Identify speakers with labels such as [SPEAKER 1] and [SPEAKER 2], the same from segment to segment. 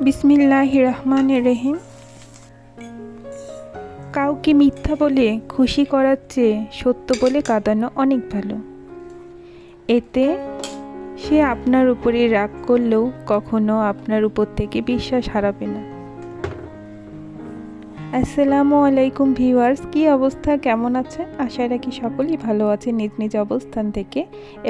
[SPEAKER 1] বিসমিল্লাহির রহমানির রহিম। কাউকে মিথ্যা বলে খুশি করার চেয়ে সত্য বলে কাঁদানো অনেক ভালো। এতে সে আপনার উপরে রাগ করলেও কখনো আপনার উপর থেকে বিশ্বাস হারাবে না। আসসালামু আলাইকুম ভিউয়ার্স, কি অবস্থা, কেমন আছেন? আশা রাখি সকলেই ভালো আছে নিজ নিজ অবস্থান থেকে,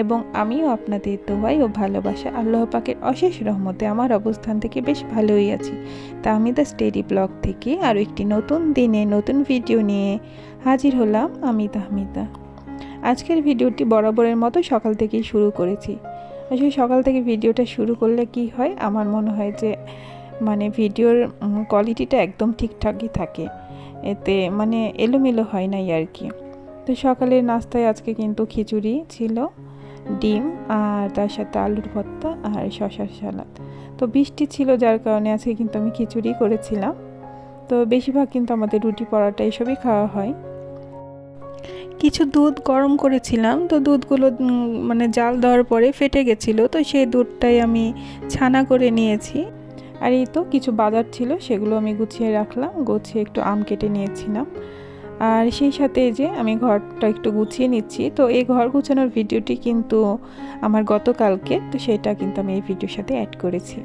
[SPEAKER 1] এবং আমিও আপনাদের দোয়াই ও ভালোবাসা আল্লাহ পাকের অশেষ রহমতে আমার অবস্থান থেকে বেশ ভালোই আছি। তা আমি দ্য স্টেডি ব্লগ থেকে আরও একটি নতুন দিনে নতুন ভিডিও নিয়ে হাজির হলাম আমি তাহমিদা। আজকের ভিডিওটি বরাবরের মতো সকাল থেকেই শুরু করেছি। আসলে সকাল থেকে ভিডিওটা শুরু করলে কি হয়, আমার মনে হয় যে ভিডিওর কোয়ালিটিটা একদম ঠিকঠাকই থাকে, এতে এলোমেলো হয় নাই আর কি। তো সকালের নাস্তায় আজকে কিন্তু খিচুড়ি ছিল, ডিম আর তার সাথে আলুর ভর্তা আর শসার সালাদ। তো বৃষ্টি ছিল যার কারণে আজকে কিন্তু আমি খিচুড়ি করেছিলাম। তো বেশিরভাগ কিন্তু আমাদের রুটি পরোটা এসবই খাওয়া হয়। কিছু দুধ গরম করেছিলাম, তো দুধগুলো জাল দেওয়ার পরে ফেটে গেছিলো, তো সেই দুধটাই আমি ছানা করে নিয়েছি। আর এই তো কিছু বাজার ছিল, সেগুলো আমি গুছিয়ে রাখলাম, গুছিয়ে একটু আম কেটে নিয়েছিলাম। আর সেই সাথে এই যে আমি ঘরটা একটু গুছিয়ে নিচ্ছি। তো এই ঘর গুছানোর ভিডিওটি কিন্তু আমার গতকালকে, তো সেটা কিন্তু আমি এই ভিডিওর সাথে অ্যাড করেছি।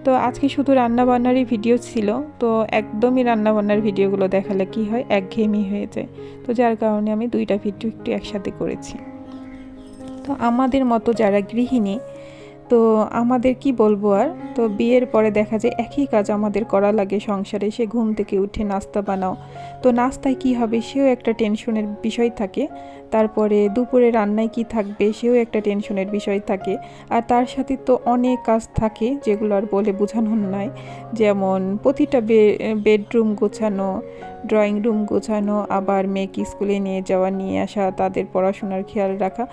[SPEAKER 1] তো আজকে শুধু রান্নাবান্নারই ভিডিও ছিল, তো একদমই রান্নাবান্নার ভিডিওগুলো দেখালে কি হয়, একঘেয়েমি হয়ে যায়। তো যার কারণে আমি দুইটা ভিডিও একটু একসাথে করেছি। তো আমাদের মতো যারা গৃহিণী, তো আমাদের কি বলবো আর, তো বিয়ের পরে দেখা যায় একই কাজ আমাদের করা লাগে সংসারে। সে ঘুম থেকে উঠে নাস্তা বানাও, তো নাস্তায় কি হবে সেও একটা টেনশনের বিষয় থাকে। তারপরে দুপুরে রান্নায় কি থাকবে সেও একটা টেনশনের বিষয় থাকে। আর তার সাথে তো অনেক কাজ থাকে যেগুলো আর বলে বোঝানো নয়। যেমন প্রতিটা বেডরুম গোছানো, ড্রয়িং রুম গোছানো, আবার মেয়েকে স্কুলে নিয়ে যাওয়া নিয়ে আসা, তাদের পড়াশোনার খেয়াল রাখা,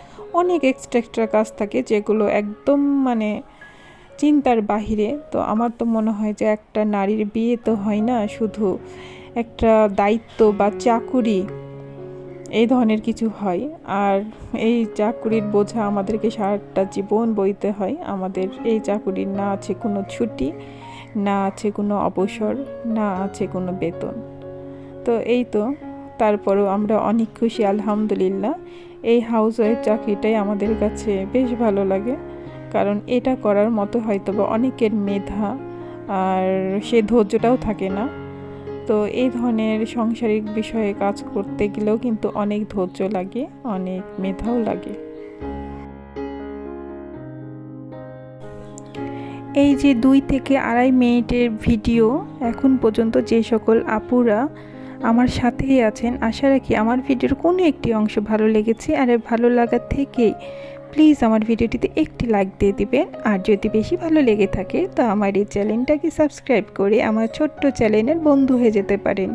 [SPEAKER 1] অনেক এক্সট্রা কাজ থাকে যেগুলো একদম চিন্তার বাহিরে। তো আমার তো মনে হয় যে একটা নারীর বিয়ে তো হয় না শুধু একটা দায়িত্ব বা চাকুরি, এই ধরনের কিছু হয়। আর এই চাকুরির বোঝা আমাদেরকে সারাটা জীবন বইতে হয়। আমাদের এই চাকুরির না আছে কোনো ছুটি, না আছে কোনো অবসর, না আছে কোনো বেতন। তো এই তো, তারপরেও আমরা অনেক খুশি আলহামদুলিল্লাহ। এই হাউসওয়াইফ চাকরিটাই আমাদের কাছে বেশ ভালো লাগে, কারণ এটা করার মতো হয়তো বা অনেকের মেধা আর সে ধৈর্যটাও থাকে না। তো এই ধরনের সাংসারিক বিষয়ে কাজ করতে গেলেও কিন্তু অনেক ধৈর্য লাগে, অনেক মেধাও লাগে। এই যে 2 থেকে 2.5 মিনিটের ভিডিও, এখন পর্যন্ত যে সকল আপুরা আমার সাথেই আছেন, আশা রাখি আমার ভিডিওর কোনো একটি অংশ ভালো লেগেছে। আর ভালো লাগা থেকেই প্লিজ আমার ভিডিওটিতে একটি লাইক দিয়ে দিবেন। আর যদি বেশি ভালো লেগে থাকে তো আমার এই চ্যানেলটাকে সাবস্ক্রাইব করে আমার ছোট্ট চ্যানেলের বন্ধু হয়ে যেতে পারেন।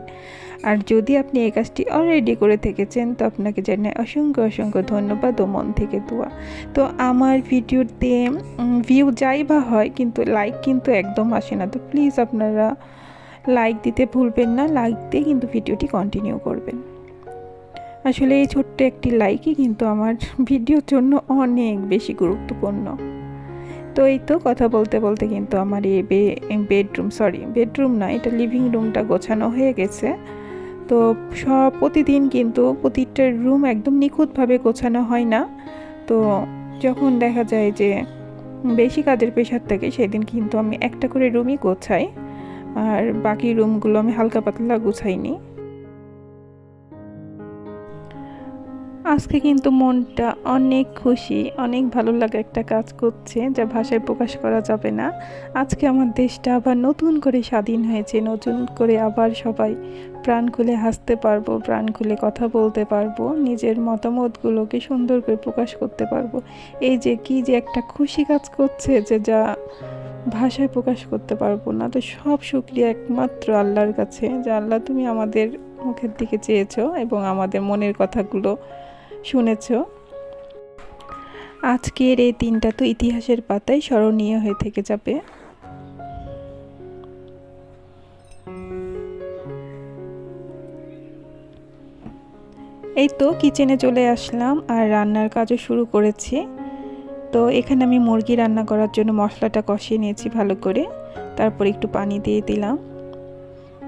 [SPEAKER 1] আর যদি আপনি এই কাজটি অলরেডি করে থেকেছেন তো আপনাকে জানাই অসংখ্য অসংখ্য ধন্যবাদ ও মন থেকে দোয়া। তো আমার ভিডিওতে ভিউ যাই বা হয়, কিন্তু লাইক কিন্তু একদম আসে না। তো প্লিজ আপনারা লাইক দিতে ভুলবেন না, লাইক দিয়ে কিন্তু ভিডিওটি কন্টিনিউ করবেন। আসলে এই ছোট্ট একটি লাইকই কিন্তু আমার ভিডিওর জন্য অনেক বেশি গুরুত্বপূর্ণ। তো এই তো কথা বলতে বলতে কিন্তু আমার এই বেডরুম না, এটা লিভিং রুমটা গোছানো হয়ে গেছে। তো প্রতিদিন কিন্তু প্রতিটা রুম একদম নিখুঁতভাবে গোছানো হয় না। তো যখন দেখা যায় যে বেশি কাজের প্রেশার থাকে, সেদিন কিন্তু আমি একটা করে রুমই গোছাই, আর বাকি রুমগুলো আমি হালকা পাতলা গুছাইনি। আজকে কিন্তু মনটা অনেক খুশি, অনেক ভালো লাগা একটা কাজ করছে, যা ভাষায় প্রকাশ করা যাবে না। আজকে আমার দেশটা আবার নতুন করে স্বাধীন হয়েছে, নতুন করে আবার সবাই প্রাণ খুলে হাসতে পারবো, প্রাণ খুলে কথা বলতে পারবো, নিজের মতামতগুলোকে সুন্দর করে প্রকাশ করতে পারবো। এই যে কি যে একটা খুশি কাজ করছে, যে যা ভাষায় প্রকাশ করতে পারবো না। তো সব শুকরিয়া একমাত্র আল্লাহর কাছে, যে আল্লাহ তুমি আমাদের মুখের দিকে চেয়েছো এবং আমাদের মনের কথাগুলো শুনেছো। আজকের এই দিনটা তো ইতিহাসের পাতায় স্মরণীয় হয়ে থেকে যাবে। এই তো কিচেনে চলে আসলাম আর রান্নার কাজও শুরু করেছি। তো এখানে আমি মুরগি রান্না করার জন্য মশলাটা কষিয়ে নিয়েছি ভালো করে, তারপর একটু পানি দিয়ে দিলাম।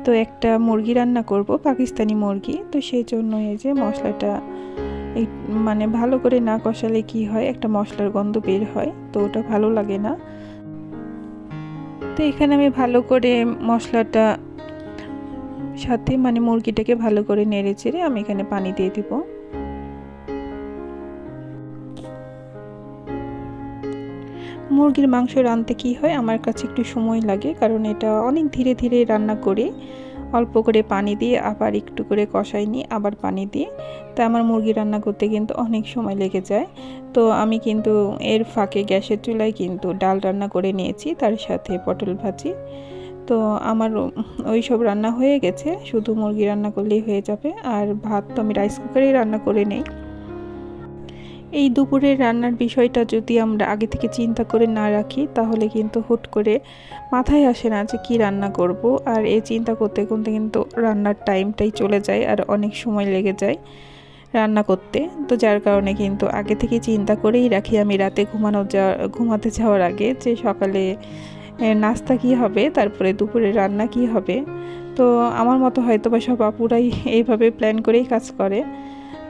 [SPEAKER 1] তো একটা মুরগি রান্না করব, পাকিস্তানি মুরগি, তো সেই জন্য এই যে মশলাটা মানে ভালো করে না কষালে কি হয়, একটা মশলার গন্ধ বের হয়, তো ওটা ভালো লাগে না। তো এখানে আমি ভালো করে মশলাটা সাথে মানে মুরগিটাকে ভালো করে নেড়ে চেড়ে আমি এখানে পানি দিয়ে দিব। মুরগির মাংস রাঁধতে কি হয়, আমার কাছে একটু সময় লাগে, কারণ এটা অনেক ধীরে ধীরে রান্না করে অল্প করে পানি দিয়ে আবার একটু করে কষাই নিই, আবার পানি দিয়ে। তা আমার মুরগি রান্না করতে কিন্তু অনেক সময় লেগে যায়। তো আমি কিন্তু এর ফাঁকে গ্যাসের চুলায় কিন্তু ডাল রান্না করে নিয়েছি, তার সাথে পটল ভাজি। তো আমার ওই সব রান্না হয়ে গেছে, শুধু মুরগি রান্না করলেই হয়ে যাবে। আর ভাত তো আমি রাইস কুকারেই রান্না করে নেই। এই দুপুরের রান্নার বিষয়টা যদি আমরা আগে থেকে চিন্তা করে না রাখি, তাহলে কিন্তু হুট করে মাথায় আসে না যে কি রান্না করব। আর এই চিন্তা করতে করতে কিন্তু রান্নার টাইমটাই চলে যায় আর অনেক সময় লেগে যায় রান্না করতে। তো যার কারণে কিন্তু আগে থেকে চিন্তা করেই রাখি আমি রাতে ঘুমাতে যাওয়ার আগে, যে সকালে নাস্তা কি হবে, তারপরে দুপুরে রান্না কি হবে। তো আমার মতো হয়তো বা সব আপুরাই এইভাবে প্ল্যান করেই কাজ করে।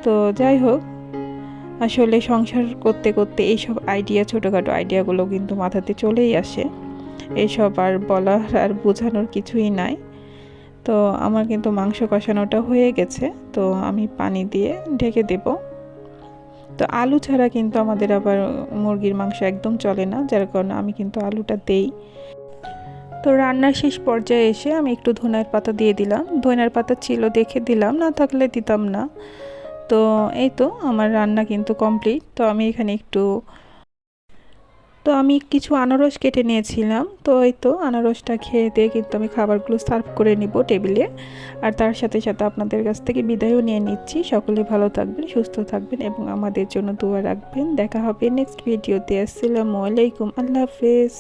[SPEAKER 1] তো যাই হোক, আসলে সংসার করতে করতে এইসব আইডিয়া, ছোটোখাটো আইডিয়াগুলো কিন্তু মাথাতে চলেই আসে। এইসব আর বলার আর বোঝানোর কিছুই নাই। তো আমার কিন্তু মাংস কষানোটা হয়ে গেছে, তো আমি পানি দিয়ে ঢেকে দেব। তো আলু ছাড়া কিন্তু আমাদের আবার মুরগির মাংস একদম চলে না, যার কারণে আমি কিন্তু আলুটা দেই। তো রান্নার শেষ পর্যায়ে এসে আমি একটু ধনিয়ার পাতা দিয়ে দিলাম। ধনিয়ার পাতা ছিল দেখে দিলাম, না থাকলে দিতাম না। তো এই তো আমার রান্না কিন্তু কমপ্লিট। তো আমি কিছু আনারস কেটে নিয়েছিলাম, তো এই তো আনারসটা খেয়ে দিয়ে কিন্তু আমি খাবারগুলো সার্ভ করে নিব টেবিলে। আর তার সাথে সাথে আপনাদের কাছ থেকে বিদায়ও নিয়ে নিচ্ছি। সকলে ভালো থাকবেন, সুস্থ থাকবেন এবং আমাদের জন্য দোয়া রাখবেন। দেখা হবে নেক্সট ভিডিওতে। আসসালামু আলাইকুম, আল্লাহ হাফেজ।